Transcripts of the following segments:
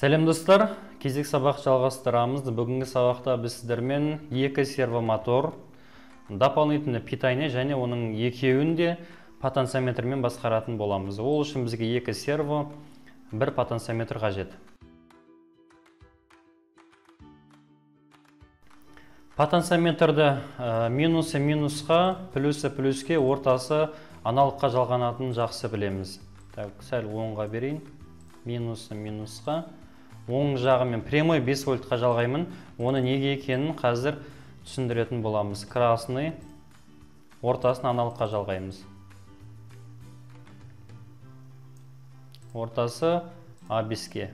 Сәлем достар, кезек сабақ жалғастырамыз. Бүгінгі сабақта біз сіздермен екі сервомотор, дополнительный питание және оның екеуін де потенциометрмен басқаратын боламыз. Ол үшін бізге екі серво, бір потенциометр қажет. Потенциометрді минусы минусқа, плюсы плюске, ортасы аналыққа жалғанатын жақсы білеміз. Сәл оңға берейін. Минусы минусқа. Оң жағымен прямой 5 вольтқа жалғаймын. Оны неге екенін қазір түсіндіретін боламыз. Красный ортасын аналыққа жалғаймыз. Ортасы А5-ке.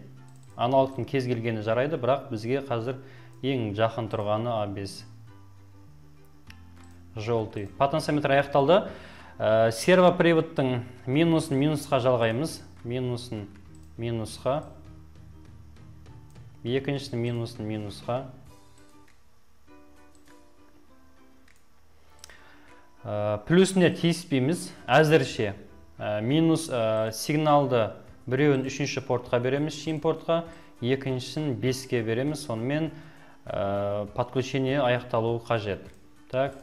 Аналықтың кез келгені жарайды, бірақ бізге қазір ең жақын тұрғаны А5. Желтый. Потенциометр аяқталды. Сервоприводтың минусын минусқа жалғаймыз. Минусын минусқа. Екіншісін минусын минусқа. Плюсіне тиіспейміз. Әзірше минус сигналды біреуін үшінші портқа береміз, шин портқа, екіншісін 5-ке береміз. Сонымен подключение аяқталуы қажет. Так,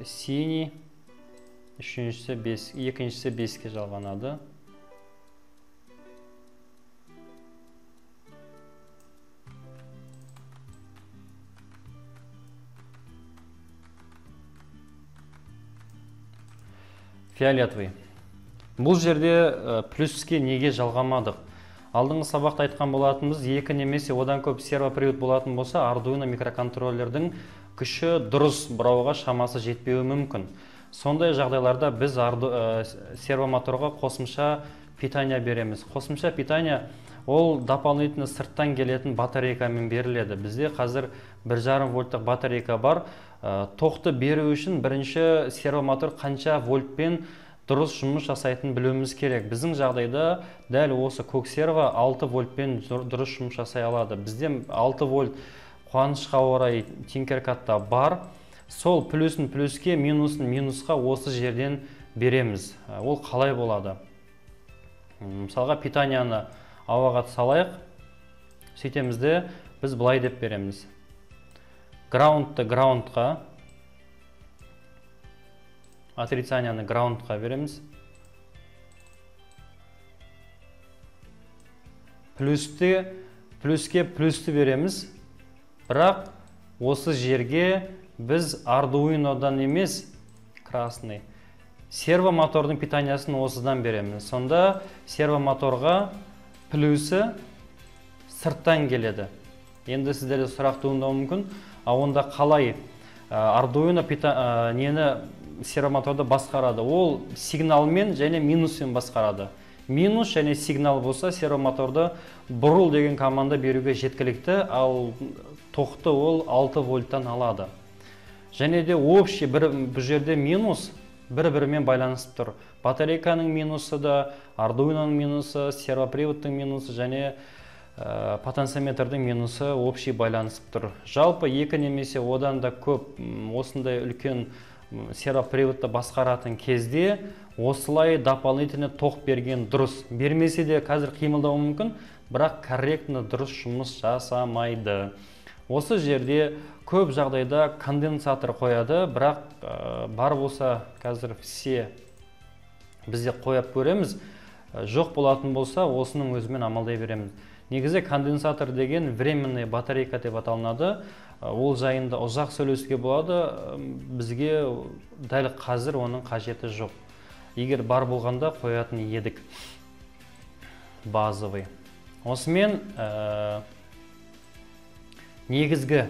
синий, үшіншісі 5, екіншісі 5-ке жалғанады. Фиолетовый. Бұл жерде плюске неге жалғамадық? Алдыңғы сабақта айтқан болатынбыз, екі немесе одан көп сервопривод болатын болса, Arduino микроконтроллердің күші дұрыс бұрауға шамасы жетпеуі мүмкін. Сондай жағдайларда біз сервомоторға қосымша питание береміз. Қосымша питание ол дополнительно сырттан келетін батарейкамен беріледі. Бізде қазір 1,5 вольттық батарейка бар. Тоқты беру үшін бірінші сервомотор қанша вольтпен дұрыс жұмыс жасайтын білуіміз керек. Біздің жағдайда дәл осы көк серво 6 вольтпен дұрыс жұмыс жасай алады. Бізде 6 вольт қуанышқа орай Tinkercadта бар. Сол плюсын плюске, минусын минусқа осы жерден береміз. Ол қалай болады? Мысалға питанияны ауаға салайық. Сөйтемізде біз былай деп береміз. Граундты граундқа, отрицанияны граундқа береміз. Плюске плюсті береміз. Бірақ осы жерге біз Arduino'дан емес, красный, сервомотордың питаниясын осыдан береміз. Сонда сервомоторға плюсы сырттан келеді. Енді сіздерде сұрақ туындауы мүмкін. Онда қалай Arduino нені сервомоторды басқарады? Ол сигналмен және минуспен басқарады. Минус және сигнал болса, сервомоторды бұрыл деген команда беруге жеткілікті, ал тоқты ол 6 вольттан алады. Және де общий бұл жерде минус бір-бірімен байланысып тұр. Батарейканың минусы да, Arduino'ның минусы, сервоприводтың минусы және потенциометрдің минусы общий байланысып тұр. Жалпы екі немесе одан да көп осындай үлкен сервоприводты басқаратын кезде осылай дополнительный тоқ берген дұрыс. Бермесе де қазір қимылдауы мүмкін, бірақ корректно дұрыс жұмыс жасамайды. Осы жерде көп жағдайда конденсатор қояды, бірақ бар болса қазір все бізде қойып көреміз. Жоқ болатын болса, осының өзімен амалдай береміз. Негізі конденсатор деген временный батарейка деп аталынады. Ол жайында ұзақ сөйлесуге болады. Бізге дәл қазір оның қажеті жоқ. Егер бар болғанда қоятын едік. Базовый. Осымен негізгі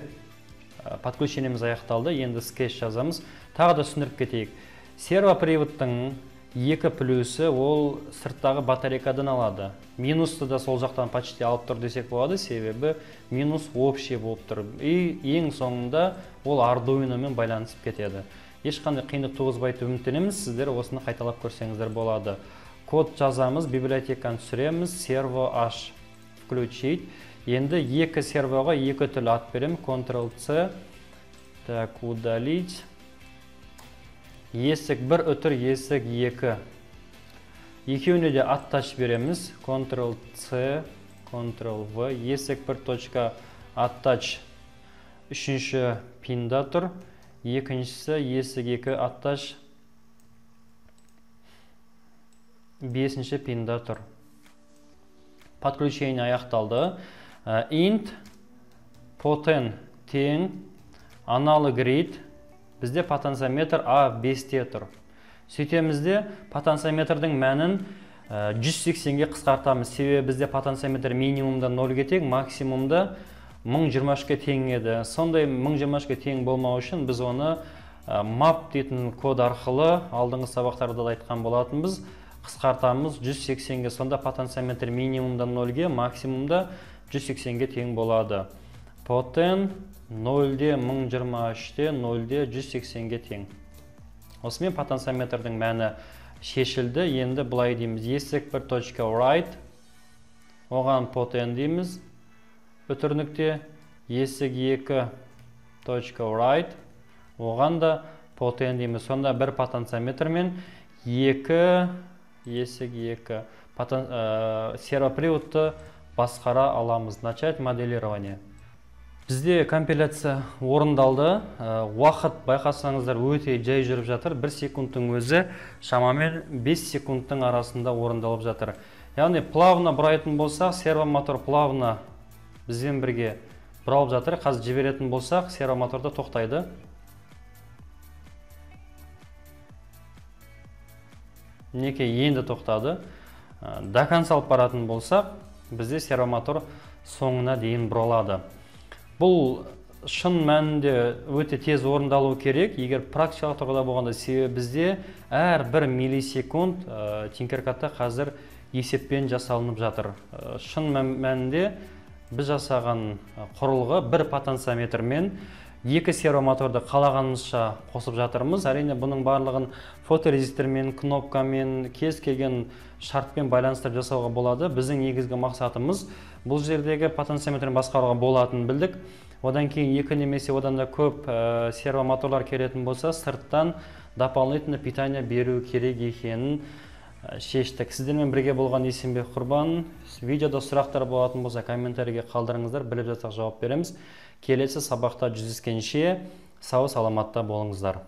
подключениеміз аяқталды. Енді скетч жазамыз. Тағы да түсіндіріп кетейік. Сервоприводтың екі плюсы ол сырттағы батарейкадан алады. Минусты да сол жақтан почти алып тұр десек болады, себебі минус общий болып тұр. И ең соңында ол Arduino'мен байланысып кетеді. Ешқандай қиындық туғызбайды үміттенеміз, сіздер осыны қайталап көрсеңіздер болады. Код жазамыз, библиотеканы түсіреміз, серво H включить. Енді екі сервоға екі түрлі ат берем, Ctrl-C, так, удалить. Есік 1 өтір, есік 2. Екеуіне де атташ береміз. Ctrl-C, Ctrl-V, есік бір точка attach үшінші пинда тұр. Екіншісі есік 2 attach 5-ші пинда тұр. Подключение аяқталды. Int poten тең аналог read бізде потенциометр A5-те тұр. Сөйтемізде потенциометрдің мәнін 180-ге қысқартамыз. Себебі бізде потенциометр минимумда 0-ге тең, максимумда 1023-ге тең еді. Сондай 1023-ге тең болмау үшін біз оны map дейтін код арқылы алдыңғы сабақтарда да айтқан болатынбыз. Қысқартамыз 180-ге, сонда потенциометр минимумда 0-ге, максимумда 180-ге тең болады. Poten 0-де 1023-те, 0-де 180-ге тең. Осымен потенциометрдің мәні шешілді. Енді бұлай дейміз. Есік бір точка write, оған poten дейміз. Үтірнікте есік 2 точка write, оған да poten дейміз. Сонда бір потенциометр мен 2 есік 2 сервоприводты басқара аламыз. Начать моделирование. Бізде компиляция орындалды. Уақыт байқасаңыздар өте жай жүріп жатыр. 1 секундтың өзі шамамен 5 секундтың арасында орындалып жатыр. Яғни плавно бұрайтын болсақ, сервомотор плавно бізбен бірге бұралып жатыр. Қазір жіберетін болсақ, сервомоторда тоқтайды. Неке енді тоқтады. До конца алып баратын болсақ, бізде сервомотор соңына дейін бұралады. Бұл шын мәнінде өте тез орындалу керек. Егер практикалық тұрғыда болғанда, себебі бізде әр 1 миллисекунд Tinkercadта қазір есеппен жасалынып жатыр. Шын мәнінде біз жасаған құрылғы бір потенциометрмен 2 сервомоторды қалағанымызша қосып жатырмыз. Әрине бұның барлығын фоторезистормен, кнопкамен, кез келген шартпен байланыстырып жасауға болады. Біздің негізгі мақсатымыз бұл жердегі потенциометрін басқаруға болатынын білдік. Одан кейін 2 немесе одан да көп сервомоторлар келетін болса, сырттан дополнительно питание беру керек екенін шештік. Сіздермен бірге болған Есенбек Құрбан. Видеода сұрақтар болатын болса, комментарийге қалдырыңыздар, біліп жатсақ жауап береміз. Келесі сабақта жүздескенше сау саламатта болыңыздар.